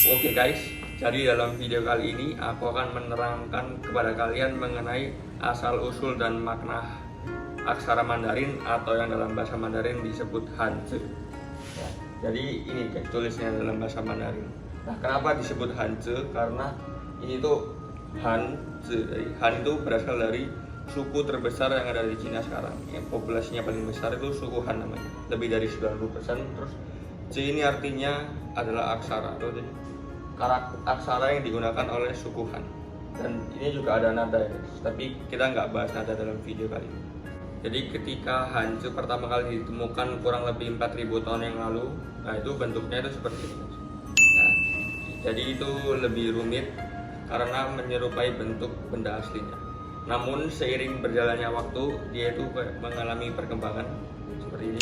Oke guys, jadi dalam video kali ini aku akan menerangkan kepada kalian mengenai asal-usul dan makna aksara Mandarin atau yang dalam bahasa Mandarin disebut Hanzi. Ya, jadi ini guys tulisnya dalam bahasa Mandarin. Nah, kenapa disebut Hanzi? Karena ini tuh Hanzi. Han itu berasal dari suku terbesar yang ada di Cina sekarang. Yang populasinya paling besar itu suku Han namanya. Lebih dari 90%. Terus C ini artinya adalah aksara. Jadi aksara yang digunakan oleh suku Han. Dan ini juga ada nada ya, tapi kita nggak bahas nada dalam video kali ini. Jadi ketika Hanzi pertama kali ditemukan kurang lebih 4000 tahun yang lalu, nah itu bentuknya itu seperti ini. Nah, jadi itu lebih rumit karena menyerupai bentuk benda aslinya. Namun seiring berjalannya waktu, dia itu mengalami perkembangan seperti ini.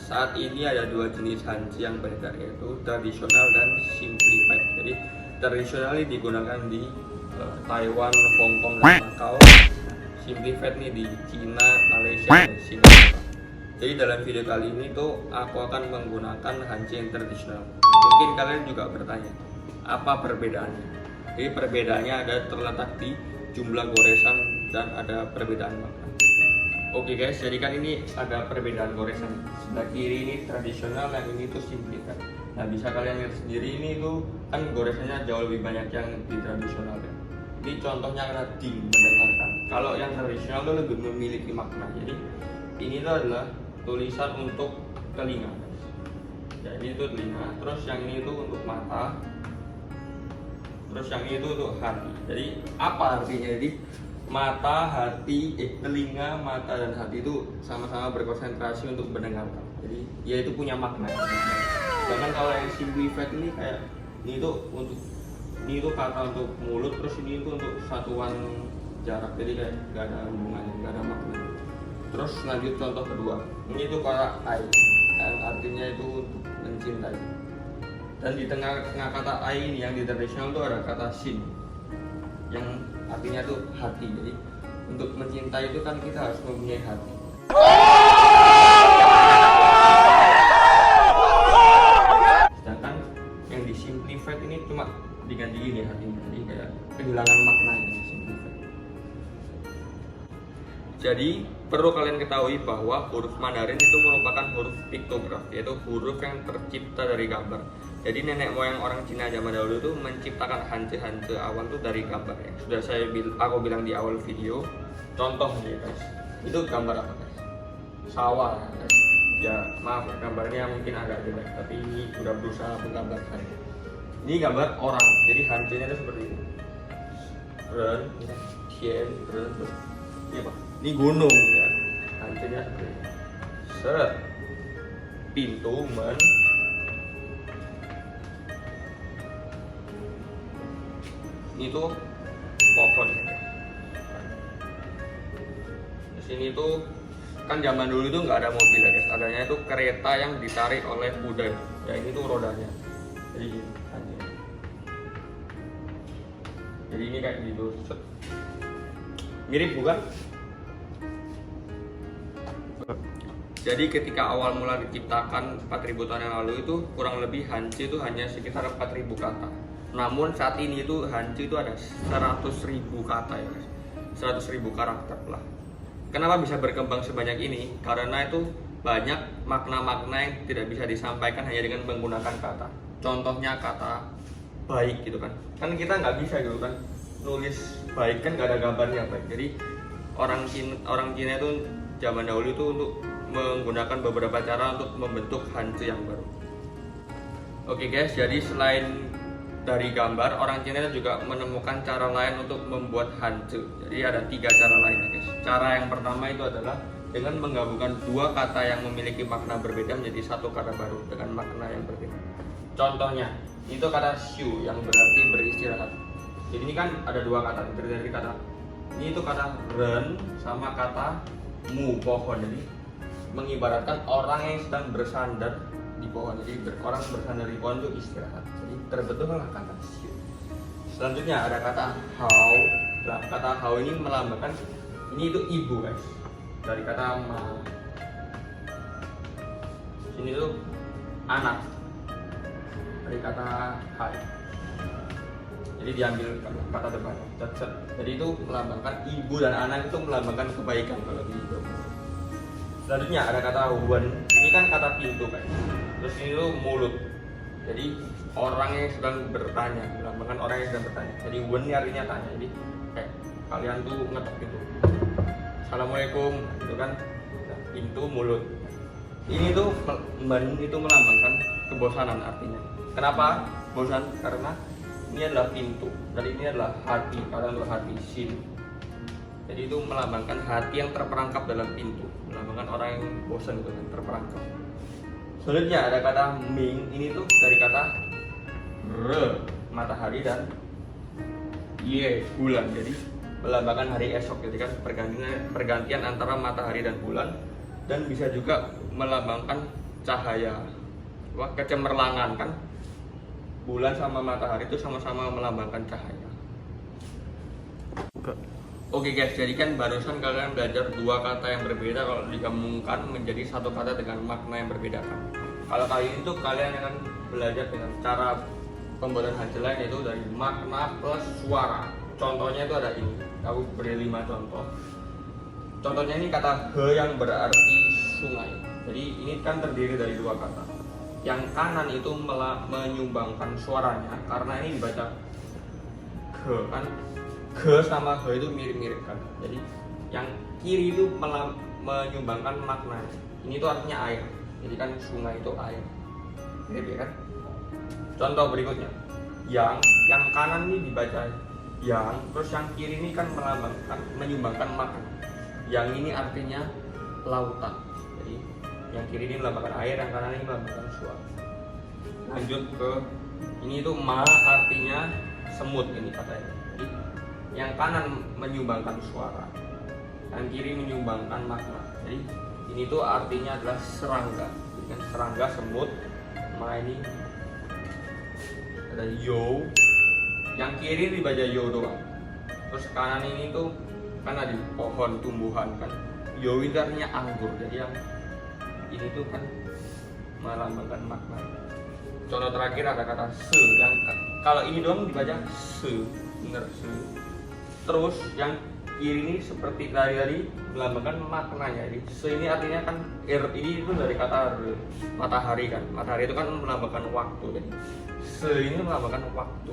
Saat ini ada dua jenis Hanzi yang beredar, yaitu tradisional dan simplified. Jadi tradisional ini digunakan di Taiwan, Hong Kong, dan Macau. Simplified nih di Cina, Malaysia, dan Singapura. Jadi dalam video kali ini tuh aku akan menggunakan Hanzi yang tradisional. Mungkin kalian juga bertanya, apa perbedaannya? Jadi perbedaannya ada terletak di jumlah goresan dan ada perbedaan makna. Oke guys, jadi kan ini ada perbedaan goresan. Sebelah kiri ini tradisional, yang ini tuh simplified. Nah, bisa kalian lihat sendiri ini tuh kan goresannya jauh lebih banyak yang di tradisional ya. Ini contohnya karena ding, mendengarkan. Kalau yang tradisional tuh lebih memiliki makna. Jadi ini tuh adalah tulisan untuk telinga. Jadi itu telinga, terus yang ini tuh untuk mata, terus yang ini tuh untuk hati. Jadi apa artinya? Jadi mata, hati, telinga, mata dan hati itu sama-sama berkonsentrasi untuk mendengarkan. Jadi dia itu punya makna. Sedangkan kalau yang simplified ini kayak ini tuh kata untuk mulut, terus ini itu untuk satuan jarak. Jadi kayak gak ada hubungannya, gak ada makna. Terus lanjut contoh kedua. Ini tuh kata ai, yang artinya itu untuk mencintai. Dan di tengah kata ai ini yang di tradisional tuh ada kata sin, yang artinya tuh hati. Jadi untuk mencintai itu kan kita harus mempunyai hati. Sedangkan yang di simplified ini cuma diganti gini hatinya, jadi kayak kehilangan makna yang simplified. Jadi perlu kalian ketahui bahwa huruf Mandarin itu merupakan huruf piktograf, yaitu huruf yang tercipta dari gambar. Jadi nenek moyang orang Cina zaman dahulu itu menciptakan Hanzi awal itu dari gambar ya. Sudah aku bilang di awal video. Contohnya guys, itu gambar apa guys? Sawah guys. Ya maaf ya, gambarnya mungkin agak jelek, tapi ini udah berusaha menggambarkan. Ini gambar orang, jadi Hanzi-nya itu seperti ini. Ren, Tian, Ren, ini apa? Ini gunung ya. Hanzi-nya seperti ini. Seret, pintu, men. Ini tuh pohon. Di sini tuh kan zaman dulu itu nggak ada mobil ya guys, adanya itu kereta yang ditarik oleh kuda. Ya ini tuh rodanya. Jadi ini kayak gitu. Mirip bukan? Jadi ketika awal mula diciptakan 4000 tahun yang lalu itu kurang lebih Hanzi itu hanya sekitar 4000 kata. Namun saat ini itu Hanzi itu ada 100.000 kata ya guys, 100.000 karakter lah. Kenapa bisa berkembang sebanyak ini? Karena itu banyak makna-makna yang tidak bisa disampaikan hanya dengan menggunakan kata. Contohnya kata baik gitu kan. Kan kita nggak bisa gitu kan nulis baik, kan nggak ada gambarnya baik. Jadi orang Cina itu zaman dahulu itu untuk menggunakan beberapa cara untuk membentuk Hanzi yang baru. Oke guys, jadi selain dari gambar, orang Cina juga menemukan cara lain untuk membuat Hanzi. Jadi ada 3 cara lainnya guys. Cara yang pertama itu adalah dengan menggabungkan 2 kata yang memiliki makna berbeda menjadi satu kata baru dengan makna yang berbeda. Contohnya, itu kata xiu yang berarti beristirahat. Jadi ini kan ada 2 kata, terdiri dari kata ini itu kata ren sama kata mu, pohon. Jadi mengibaratkan orang yang sedang bersandar di pohon. Jadi orang bersandar di pohon itu istirahat. Jadi terbentuklah kata xiu. Selanjutnya ada kata hao. Nah, kata hao ini melambangkan ini itu ibu guys. Dari kata ma. Sini tuh anak dari kata hai. Jadi diambil kata depan. Jadi itu melambangkan ibu dan anak, itu melambangkan kebaikan kalau gitu. Selanjutnya ada kata wen. Ini kan kata pintu kan. Terus ini tuh mulut. Jadi orang yang sedang bertanya, melambangkan orang yang sedang bertanya. Jadi wen ini artinya tanya. Jadi kayak kalian tuh ngetok pintu. Assalamualaikum, itu kan pintu mulut. Ini tuh men itu melambangkan kebosanan artinya. Kenapa bosan? Karena ini adalah pintu dan ini adalah hati, kata untuk hati sin. Jadi itu melambangkan hati yang terperangkap dalam pintu, melambangkan orang yang bosan itu yang terperangkap. Selanjutnya ada kata ming, ini tuh dari kata re, matahari, dan ye, bulan. Jadi melambangkan hari esok, jadi kan pergantian antara matahari dan bulan, dan bisa juga melambangkan cahaya, kecemerlangan kan. Bulan sama matahari itu sama-sama melambangkan cahaya. Oke guys, jadi kan barusan kalian belajar dua kata yang berbeda kalau digabungkan menjadi satu kata dengan makna yang berbeda kan. Kalau kali ini tuh kalian akan belajar dengan cara pembuatan hasil lain, yaitu dari makna plus suara. Contohnya itu ada ini, aku beri 5 contoh. Contohnya ini kata he yang berarti sungai. Jadi ini kan terdiri dari dua kata. Yang kanan itu menyumbangkan suaranya karena ini dibaca ge kan, ge sama he itu mirip-mirip kan. Jadi yang kiri itu menyumbangkan makna. Ini tuh artinya air. Jadi kan sungai itu air. Mirip ya kan? Contoh berikutnya. Yang kanan ini dibaca yang, terus yang kiri ini kan menyumbangkan makna. Yang ini artinya lautan. Yang kiri ini melambangkan air, yang kanan ini melambangkan suara. Lanjut ke ini itu ma artinya semut ini katanya. Jadi yang kanan menyumbangkan suara, yang kiri menyumbangkan makna. Jadi ini tuh artinya adalah serangga. Jadi kan serangga, semut. Ma ini ada yo. Yang kiri dibaca yo doang. Terus kanan ini tuh kan ada pohon tumbuhan kan. Yo itu artinya anggur. Jadi yang ini tuh kan melambangkan makna. Contoh terakhir ada kata se, yang kalau ini doang dibaca se, bener se. Terus yang kiri ini seperti tadi melambangkan maknanya. Jadi se ini artinya kan ini itu dari kata matahari kan. Matahari itu kan melambangkan waktu. Jadi se ini melambangkan waktu.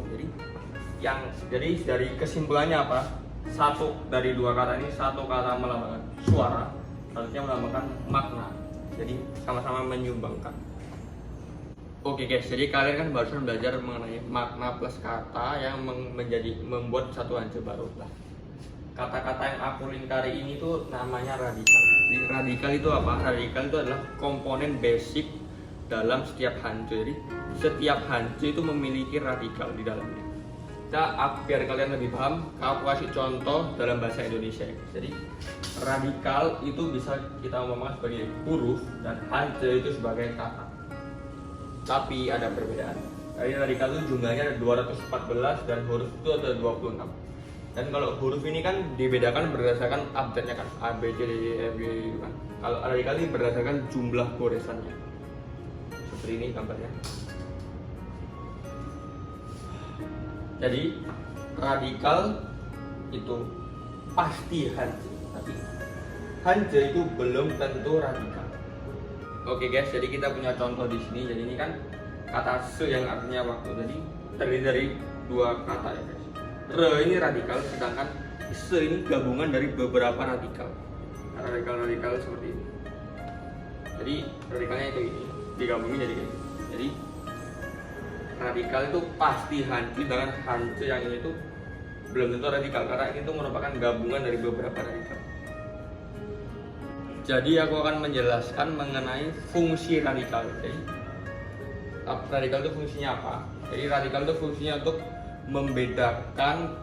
Jadi dari kesimpulannya apa? Satu dari dua kata ini, satu kata melambangkan suara, satunya melambangkan makna. Jadi sama-sama menyumbangkan. Oke guys, jadi kalian kan barusan belajar mengenai makna plus kata yang membuat satu hancur baru lah. Kata-kata yang aku lingkari ini tuh namanya radikal. Jadi radikal itu apa? Radikal itu adalah komponen basic dalam setiap hancur. Jadi setiap hancur itu memiliki radikal di dalamnya. Biar kalian lebih paham, aku kasih contoh dalam bahasa Indonesia. Jadi radikal itu bisa kita ngomongkan sebagai huruf dan hancur itu sebagai kata. Tapi ada perbedaan. Jadi radikal itu jumlahnya ada 214 dan huruf itu ada 26. Dan kalau huruf ini kan dibedakan berdasarkan abjadnya kan, A, B, C, D, E, F, G gitu kan. Kalau radikal ini berdasarkan jumlah goresannya. Seperti ini gambarnya. Jadi radikal itu pasti hancur, tapi hancur itu belum tentu radikal. Oke guys, jadi kita punya contoh di sini. Jadi ini kan kata se yang artinya waktu. Jadi terdiri dari dua kata ya guys. Re ini radikal, sedangkan se ini gabungan dari beberapa radikal. Radikal seperti ini. Jadi radikalnya itu ini digabungin jadi ini. Jadi radikal itu pasti hancur, dengan hancur yang ini tuh belum tentu radikal karena ini tuh merupakan gabungan dari beberapa radikal. Jadi aku akan menjelaskan mengenai fungsi radikal. Jadi radikal itu fungsinya apa? Jadi radikal itu fungsinya untuk membedakan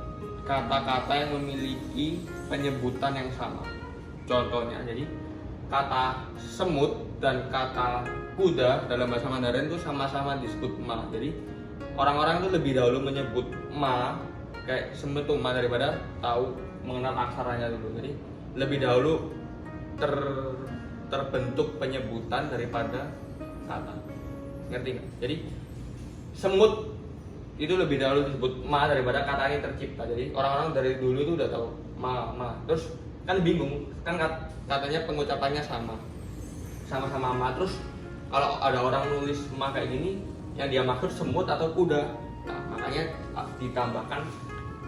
kata-kata yang memiliki penyebutan yang sama. Contohnya, jadi kata semut dan kata kuda dalam bahasa Mandarin itu sama-sama disebut ma. Jadi orang-orang itu lebih dahulu menyebut ma kayak semut itu ma daripada tahu mengenal aksaranya dulu. Jadi lebih dahulu terbentuk penyebutan daripada kata. ngerti nggak? Jadi semut itu lebih dahulu disebut ma daripada kata ini tercipta. Jadi orang-orang dari dulu itu udah tahu ma. Terus kan bingung kan katanya pengucapannya sama-sama ma. Terus kalau ada orang nulis ma kayak gini, yang dia maksud semut atau kuda. Nah, makanya ditambahkan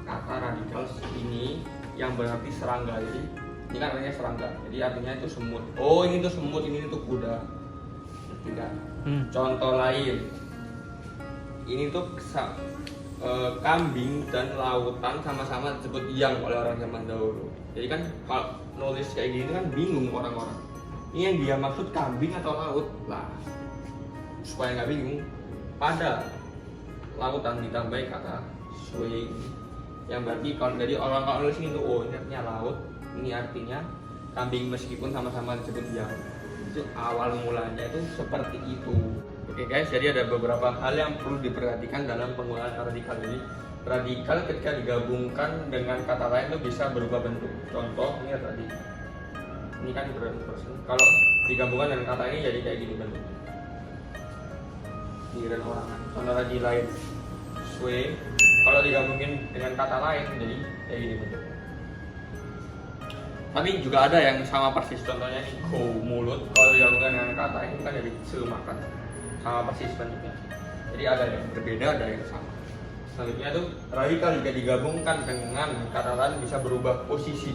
kata radikal ini yang berarti serangga. Jadi ini kan artinya serangga. Jadi artinya itu semut. Oh, ini tuh semut, ini tuh kuda. Tidak. Contoh lain. Ini tuh kambing dan lautan sama-sama disebut yang oleh orang zaman dahulu. Jadi kan kalau nulis kayak gini kan bingung orang-orang. Ini yang dia maksud kambing atau laut lah. Supaya nggak bingung, pada lautan ditambahin kata swing, yang berarti kalau dari orang kalau nulis ini tuh oh ini artinya laut, ini artinya kambing meskipun sama-sama disebut yang. Itu awal mulanya itu seperti itu. Oke guys, jadi ada beberapa hal yang perlu diperhatikan dalam penggunaan radikal ini. Radikal ketika digabungkan dengan kata lain itu bisa berubah bentuk. Contoh ini tadi, ini kan person. Kalau digabungkan dengan kata ini jadi kayak gini bentuknya. Giliran orang. Contoh lagi lain, sway. Kalau digabungin dengan kata lain jadi kayak gini bentuknya. Tapi juga ada yang sama persis, contohnya ini go mulut. Kalau digabungkan dengan kata ini kan jadi makan. Sama persis bentuknya. Jadi ada yang berbeda, ada yang sama. Selanjutnya itu radikal jika digabungkan dengan kata lain bisa berubah posisi.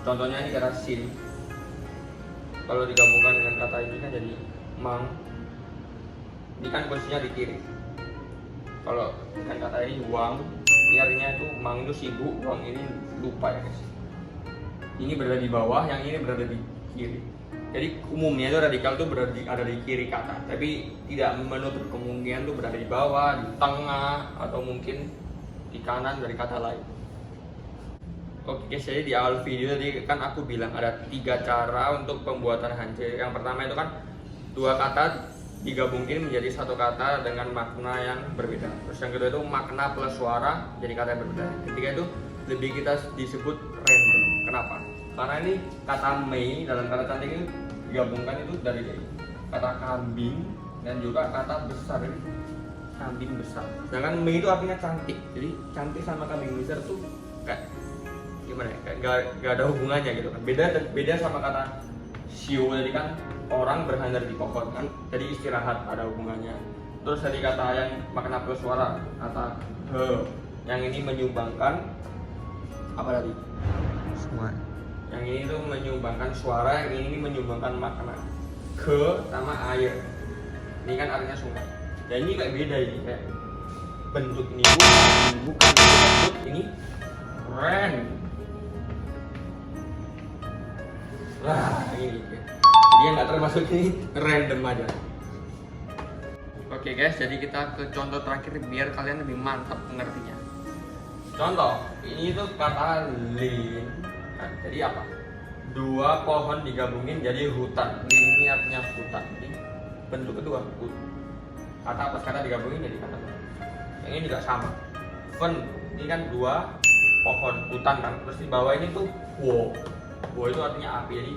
Contohnya ini kata sin. Kalau digabungkan dengan kata ini kan jadi mang. Ini kan posisinya di kiri. Kalau dengan kata ini wang, ini artinya itu mang itu sibuk, wang ini lupa ya guys. Ini berada di bawah, yang ini berada di kiri. Jadi umumnya itu radikal itu ada di kiri kata, tapi tidak menutup kemungkinan itu berada di bawah, di tengah, atau mungkin di kanan dari kata lain. Oke guys, jadi di awal video tadi kan aku bilang ada 3 cara untuk pembuatan hanje. Yang pertama itu kan 2 kata digabungin menjadi 1 kata dengan makna yang berbeda. Terus yang kedua itu makna plus suara jadi kata yang berbeda. Ketiga itu lebih kita disebut random. Kenapa? Karena ini kata Mei dalam kata cantik ini digabungkan itu dari kata kambing dan juga kata besar, ini kambing besar. Sedangkan Mei itu artinya cantik, jadi cantik sama kambing besar tuh kayak gimana ya? Kayak gak ada hubungannya gitu kan. Beda sama kata Shio tadi kan orang bersandar di pohon kan, jadi istirahat ada hubungannya. Terus dari kata yang makna plus suara kata he, yang ini menyumbangkan apa tadi? Semua. Yang ini tuh menyumbangkan suara, yang ini menyumbangkan makna. Ke sama air. Ini kan artinya sungai. Dan ini kayak beda ini kayak bentuk ini bukan bentuk ini ren. Wah, ini dia nggak termasuk ini random aja. Oke guys, jadi kita ke contoh terakhir biar kalian lebih mantap mengertinya. Contoh, ini tuh kata lin. Nah, jadi apa? 2 pohon digabungin jadi hutan. Ini artinya hutan. Jadi bentuk kedua kata apa kata digabungin jadi kata. Yang ini juga sama. Fen, ini kan 2 pohon hutan kan. Terus di bawah ini tuh wo. Wo itu artinya api. Jadi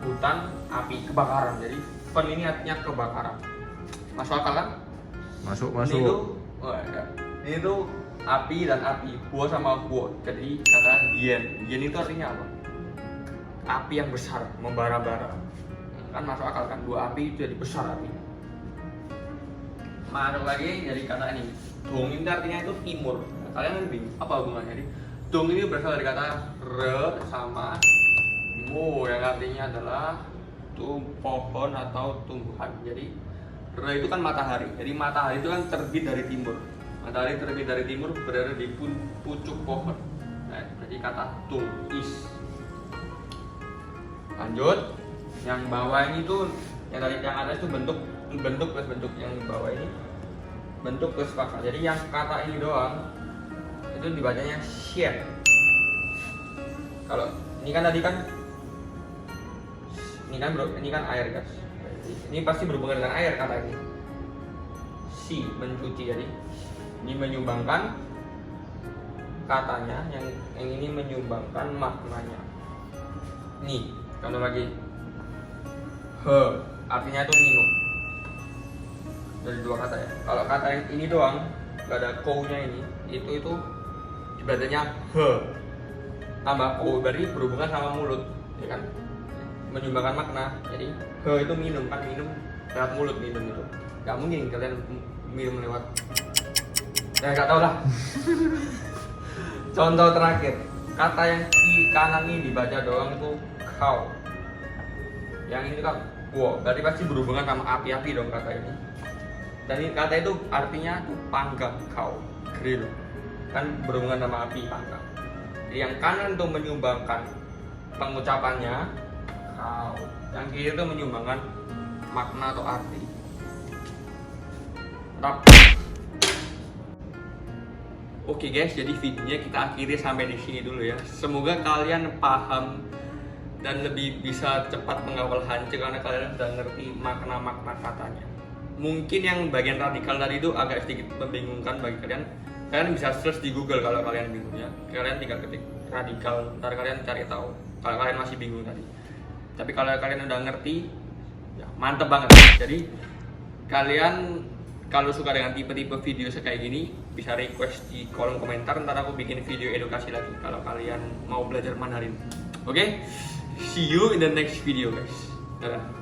hutan, api, kebakaran. Jadi fen ini artinya kebakaran. Masuk akal kan? Masuk. Ini tuh api dan api, buah sama buah. Jadi kata yen itu artinya apa? Api yang besar, membara-bara. Kan masuk akal kan, 2 api itu jadi besar apinya. Masuk lagi jadi kata ini, dong ini artinya itu timur. Kalian kan bingung apa hubungannya? Jadi dong ini berasal dari kata re sama mo yang artinya adalah pohon atau tumbuhan. Jadi re itu kan matahari. Jadi matahari itu kan terbit dari timur. Matahari terbit dari timur berada di pucuk pohon. Nah, jadi kata tung is. Lanjut, yang bawah ini tuh yang atas itu bentuk plus bentuk, yang bawah ini bentuk plus kata. Jadi yang kata ini doang itu dibacanya share. Kalau ini kan tadi kan ini kan air guys. Ini pasti berhubungan dengan air kata ini. Si mencuci, jadi ini menyumbangkan katanya, yang ini menyumbangkan maknanya. Nih, contoh lagi. He, artinya itu minum. dari dua kata ya. Kalau kata yang ini doang, nggak ada ko-nya ini, itu ibaratnya he tambah ko, berarti berhubungan sama mulut, ya kan? Menyumbangkan makna. Jadi he itu minum kan, minum lewat mulut, minum itu. Gak mungkin kalian minum lewat, ya gak tau lah. Contoh terakhir, kata yang kanan ini dibaca doang itu kau. Yang ini kan wow, berarti pasti berhubungan sama api-api dong kata ini. Dan ini kata itu artinya tuh panggang, kau, grill. Kan berhubungan sama api, panggang. Jadi yang kanan tuh menyumbangkan pengucapannya kau, yang kiri tuh menyumbangkan makna atau arti. Oke guys, jadi videonya kita akhiri sampai di sini dulu ya. Semoga kalian paham dan lebih bisa cepat menghafal Hanje karena kalian udah ngerti makna-makna katanya. Mungkin yang bagian radikal tadi itu agak sedikit membingungkan bagi kalian. Kalian bisa search di Google kalau kalian bingung ya. Kalian tinggal ketik radikal, ntar kalian cari tahu kalau kalian masih bingung tadi. Tapi kalau kalian udah ngerti, ya mantep banget. Jadi kalian kalau suka dengan tipe-tipe video kayak gini, bisa request di kolom komentar, ntar aku bikin video edukasi lagi kalau kalian mau belajar Mandarin. Oke? See you in the next video guys. Dadah.